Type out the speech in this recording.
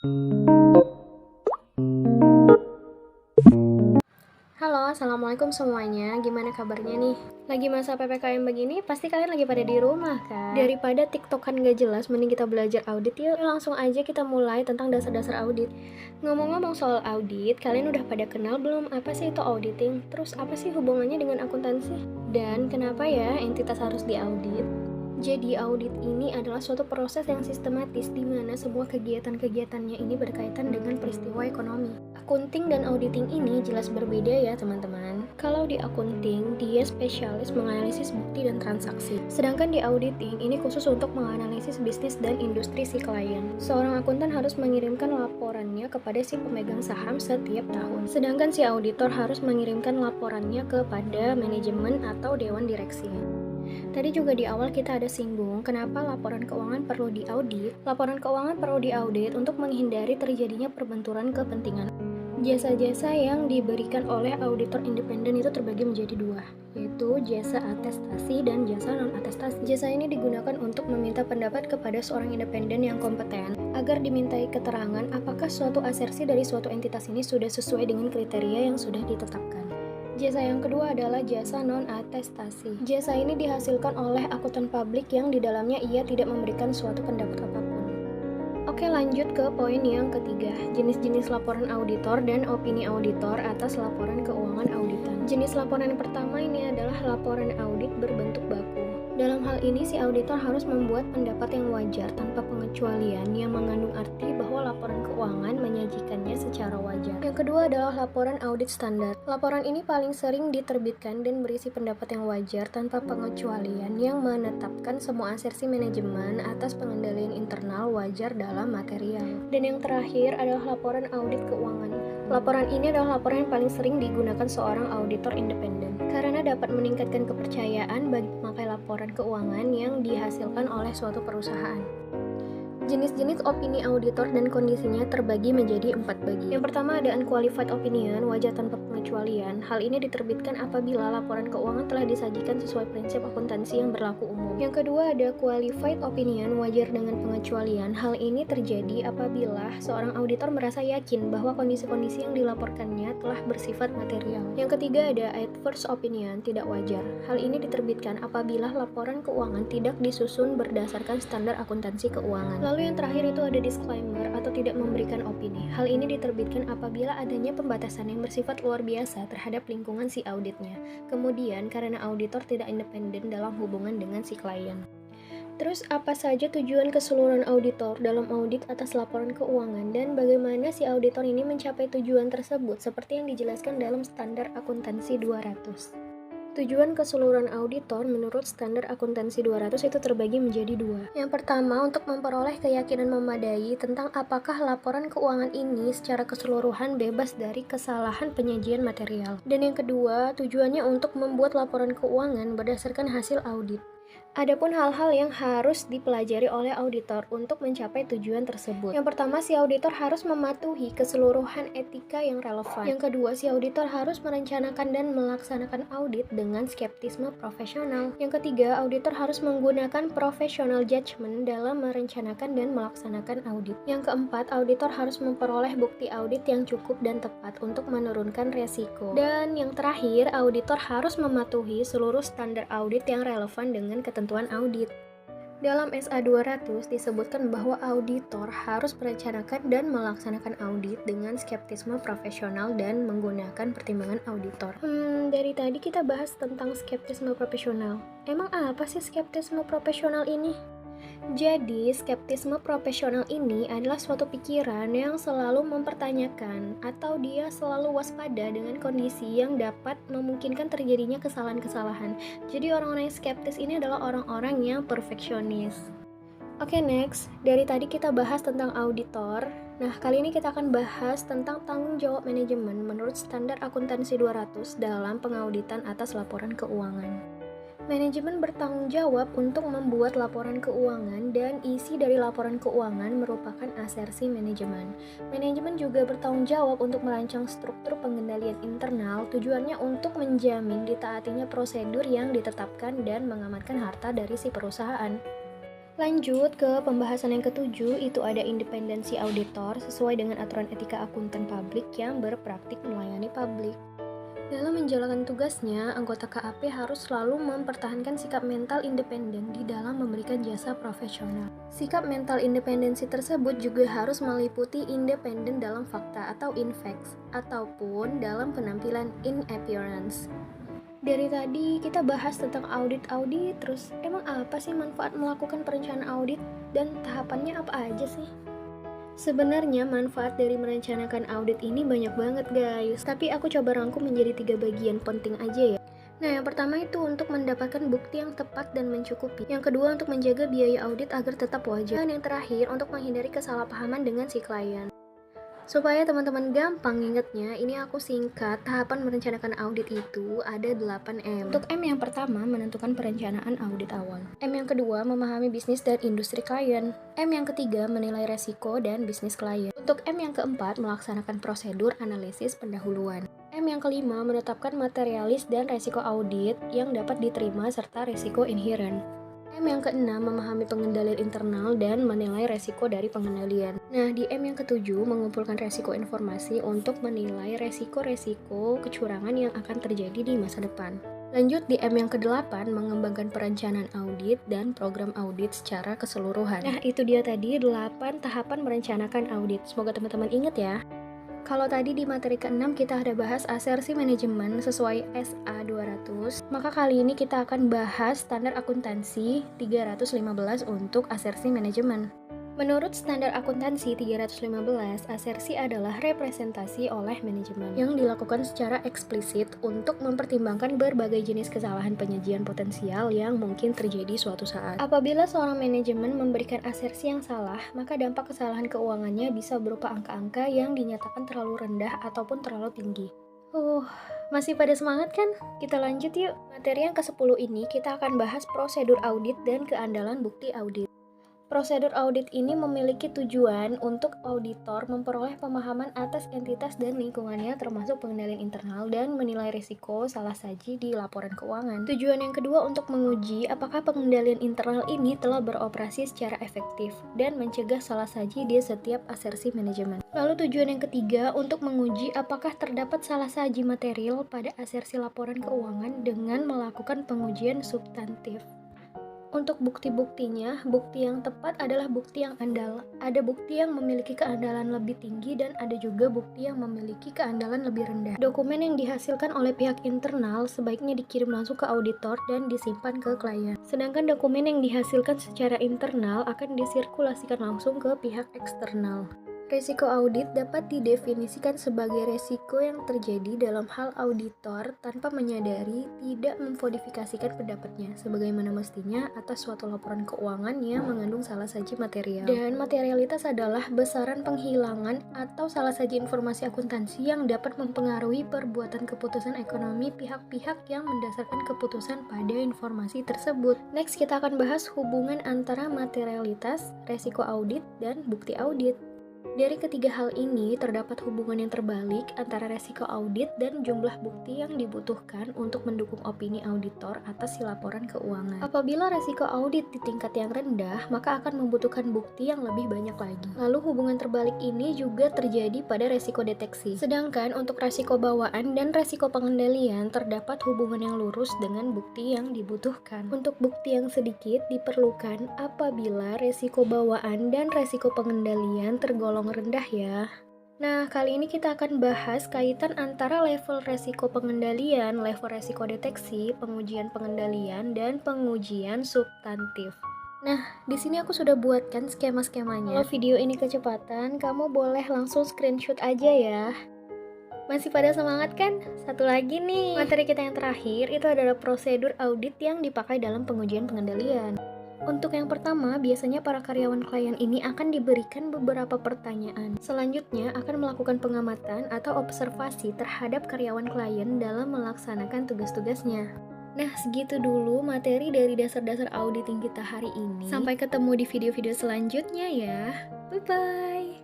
Halo, assalamualaikum semuanya. Gimana kabarnya nih? Lagi masa PPKM begini, pasti kalian lagi pada di rumah kan? Daripada tiktokan gak jelas, mending kita belajar audit yuk. Langsung aja kita mulai tentang dasar-dasar audit. Ngomong-ngomong soal audit, kalian udah pada kenal belum apa sih itu auditing? Terus apa sih hubungannya dengan akuntansi? Dan kenapa ya entitas harus diaudit? Jadi audit ini adalah suatu proses yang sistematis di mana semua kegiatan-kegiatannya ini berkaitan dengan peristiwa ekonomi. Akunting dan auditing ini jelas berbeda ya teman-teman. Kalau di akunting, dia spesialis menganalisis bukti dan transaksi. Sedangkan di auditing, ini khusus untuk menganalisis bisnis dan industri si klien. Seorang akuntan harus mengirimkan laporannya kepada si pemegang saham setiap tahun. Sedangkan si auditor harus mengirimkan laporannya kepada manajemen atau dewan direksi. Tadi juga di awal kita ada singgung kenapa laporan keuangan perlu diaudit. Laporan keuangan perlu diaudit untuk menghindari terjadinya perbenturan kepentingan. Jasa-jasa yang diberikan oleh auditor independen itu terbagi menjadi dua, yaitu jasa atestasi dan jasa non-atestasi. Jasa ini digunakan untuk meminta pendapat kepada seorang independen yang kompeten agar dimintai keterangan apakah suatu asersi dari suatu entitas ini sudah sesuai dengan kriteria yang sudah ditetapkan. Jasa yang kedua adalah jasa non-atestasi. Jasa ini dihasilkan oleh akuntan publik yang di dalamnya ia tidak memberikan suatu pendapat apapun. Oke, lanjut ke poin yang ketiga, jenis-jenis laporan auditor dan opini auditor atas laporan keuangan auditan. Jenis laporan yang pertama ini adalah laporan audit berbentuk baku. Dalam hal ini, si auditor harus membuat pendapat yang wajar tanpa pengecualian yang mengandung arti bahwa laporan keuangan menyajikannya secara wajar. Yang kedua adalah laporan audit standar. Laporan ini paling sering diterbitkan dan berisi pendapat yang wajar tanpa pengecualian yang menetapkan semua asersi manajemen atas pengendalian internal wajar dalam material. Dan yang terakhir adalah laporan audit keuangan. Laporan ini adalah laporan yang paling sering digunakan seorang auditor independen karena dapat meningkatkan kepercayaan bagi pemakai laporan keuangan yang dihasilkan oleh suatu perusahaan. Jenis-jenis opini auditor dan kondisinya terbagi menjadi 4 bagian. Yang pertama ada unqualified opinion, wajar tanpa pengecualian. Hal ini diterbitkan apabila laporan keuangan telah disajikan sesuai prinsip akuntansi yang berlaku umum. Yang kedua ada qualified opinion, wajar dengan pengecualian. Hal ini terjadi apabila seorang auditor merasa yakin bahwa kondisi-kondisi yang dilaporkannya telah bersifat material. Yang ketiga ada adverse opinion, tidak wajar. Hal ini diterbitkan apabila laporan keuangan tidak disusun berdasarkan standar akuntansi keuangan. Lalu yang terakhir itu ada disclaimer atau tidak memberikan opini. Hal ini diterbitkan apabila adanya pembatasan yang bersifat luar biasa terhadap lingkungan si auditnya. Kemudian karena auditor tidak independen dalam hubungan dengan si klien. Terus apa saja tujuan keseluruhan auditor dalam audit atas laporan keuangan dan bagaimana si auditor ini mencapai tujuan tersebut seperti yang dijelaskan dalam standar akuntansi 200. Tujuan keseluruhan auditor menurut standar akuntansi 200 itu terbagi menjadi dua. Yang pertama, untuk memperoleh keyakinan memadai tentang apakah laporan keuangan ini secara keseluruhan bebas dari kesalahan penyajian material. Dan yang kedua, tujuannya untuk membuat laporan keuangan berdasarkan hasil audit. Adapun hal-hal yang harus dipelajari oleh auditor untuk mencapai tujuan tersebut. Yang pertama, si auditor harus mematuhi keseluruhan etika yang relevan. Yang kedua, si auditor harus merencanakan dan melaksanakan audit dengan skeptisme profesional. Yang ketiga, auditor harus menggunakan professional judgment dalam merencanakan dan melaksanakan audit. Yang keempat, auditor harus memperoleh bukti audit yang cukup dan tepat untuk menurunkan resiko. Dan yang terakhir, auditor harus mematuhi seluruh standar audit yang relevan dengan ketentuan audit. Dalam SA 200 disebutkan bahwa auditor harus merencanakan dan melaksanakan audit dengan skeptisme profesional dan menggunakan pertimbangan auditor. Dari tadi kita bahas tentang skeptisme profesional. Emang apa sih skeptisme profesional ini? Jadi, skeptisme profesional ini adalah suatu pikiran yang selalu mempertanyakan atau dia selalu waspada dengan kondisi yang dapat memungkinkan terjadinya kesalahan-kesalahan. Jadi, orang-orang yang skeptis ini adalah orang-orang yang perfeksionis. Oke, next. Dari tadi kita bahas tentang auditor. Nah, kali ini kita akan bahas tentang tanggung jawab manajemen menurut standar akuntansi 200 dalam pengauditan atas laporan keuangan. Manajemen bertanggung jawab untuk membuat laporan keuangan dan isi dari laporan keuangan merupakan asersi manajemen. Manajemen juga bertanggung jawab untuk merancang struktur pengendalian internal, tujuannya untuk menjamin ditaatinya prosedur yang ditetapkan dan mengamankan harta dari si perusahaan. Lanjut ke pembahasan yang ketujuh, itu ada independensi auditor sesuai dengan aturan etika akuntan publik yang berpraktik melayani publik. Dalam menjalankan tugasnya, anggota KAP harus selalu mempertahankan sikap mental independen di dalam memberikan jasa profesional. Sikap mental independensi tersebut juga harus meliputi independen dalam fakta atau in facts, ataupun dalam penampilan in appearance. Dari tadi kita bahas tentang audit, terus emang apa sih manfaat melakukan perencanaan audit dan tahapannya apa aja sih? Sebenarnya manfaat dari merencanakan audit ini banyak banget guys, tapi aku coba rangkum menjadi 3 bagian penting aja ya. Nah, yang pertama itu untuk mendapatkan bukti yang tepat dan mencukupi. Yang kedua untuk menjaga biaya audit agar tetap wajar. Dan yang terakhir untuk menghindari kesalahpahaman dengan si klien. Supaya teman-teman gampang ingetnya, ini aku singkat. Tahapan merencanakan audit itu ada 8M. Untuk M yang pertama, menentukan perencanaan audit awal. M yang kedua, memahami bisnis dan industri klien. M yang ketiga, menilai resiko dan bisnis klien. Untuk M yang keempat, melaksanakan prosedur analisis pendahuluan. M yang kelima, menetapkan materialis dan resiko audit yang dapat diterima serta resiko inherent. M yang keenam, memahami pengendalian internal dan menilai resiko dari pengendalian. Nah, di M yang ketujuh, mengumpulkan resiko informasi untuk menilai resiko-resiko kecurangan yang akan terjadi di masa depan. Lanjut di M yang ke-8, mengembangkan perencanaan audit dan program audit secara keseluruhan. Nah, itu dia tadi 8 tahapan merencanakan audit. Semoga teman-teman ingat ya. Kalau tadi di materi ke-6 kita ada bahas asersi manajemen sesuai SA 200, maka kali ini kita akan bahas standar akuntansi 315 untuk asersi manajemen. Menurut standar akuntansi 315, asersi adalah representasi oleh manajemen yang dilakukan secara eksplisit untuk mempertimbangkan berbagai jenis kesalahan penyajian potensial yang mungkin terjadi suatu saat. Apabila seorang manajemen memberikan asersi yang salah, maka dampak kesalahan keuangannya bisa berupa angka-angka yang dinyatakan terlalu rendah ataupun terlalu tinggi. Masih pada semangat kan? Kita lanjut yuk. Materi yang ke-10 ini kita akan bahas prosedur audit dan keandalan bukti audit. Prosedur audit ini memiliki tujuan untuk auditor memperoleh pemahaman atas entitas dan lingkungannya termasuk pengendalian internal dan menilai risiko salah saji di laporan keuangan. Tujuan yang kedua untuk menguji apakah pengendalian internal ini telah beroperasi secara efektif dan mencegah salah saji di setiap asersi manajemen. Lalu tujuan yang ketiga untuk menguji apakah terdapat salah saji material pada asersi laporan keuangan dengan melakukan pengujian substantif. Untuk bukti-buktinya, bukti yang tepat adalah bukti yang andal. Ada bukti yang memiliki keandalan lebih tinggi dan ada juga bukti yang memiliki keandalan lebih rendah. Dokumen yang dihasilkan oleh pihak internal sebaiknya dikirim langsung ke auditor dan disimpan ke klien. Sedangkan dokumen yang dihasilkan secara internal akan disirkulasikan langsung ke pihak eksternal. Resiko audit dapat didefinisikan sebagai resiko yang terjadi dalam hal auditor tanpa menyadari tidak memverifikasikan pendapatnya sebagaimana mestinya atas suatu laporan keuangan yang mengandung salah saji material. Dan materialitas adalah besaran penghilangan atau salah saji informasi akuntansi yang dapat mempengaruhi perbuatan keputusan ekonomi pihak-pihak yang mendasarkan keputusan pada informasi tersebut. Next, kita akan bahas hubungan antara materialitas, resiko audit, dan bukti audit. Dari ketiga hal ini, terdapat hubungan yang terbalik antara resiko audit dan jumlah bukti yang dibutuhkan untuk mendukung opini auditor atas si laporan keuangan. Apabila resiko audit di tingkat yang rendah, maka akan membutuhkan bukti yang lebih banyak lagi. Lalu hubungan terbalik ini juga terjadi pada resiko deteksi. Sedangkan untuk resiko bawaan dan resiko pengendalian, terdapat hubungan yang lurus dengan bukti yang dibutuhkan. Untuk bukti yang sedikit diperlukan apabila resiko bawaan dan resiko pengendalian tergolong rendah ya. Nah, kali ini kita akan bahas kaitan antara level resiko pengendalian, level resiko deteksi, pengujian pengendalian, dan pengujian substantif. Nah, di sini aku sudah buatkan skema-skemanya. Kalau video ini kecepatan, kamu boleh langsung screenshot aja ya. Masih pada semangat kan? Satu lagi nih, materi kita yang terakhir itu adalah prosedur audit yang dipakai dalam pengujian pengendalian. Untuk yang pertama, biasanya para karyawan klien ini akan diberikan beberapa pertanyaan. Selanjutnya, akan melakukan pengamatan atau observasi terhadap karyawan klien dalam melaksanakan tugas-tugasnya. Nah, segitu dulu materi dari dasar-dasar auditing kita hari ini. Sampai ketemu di video-video selanjutnya ya. Bye-bye!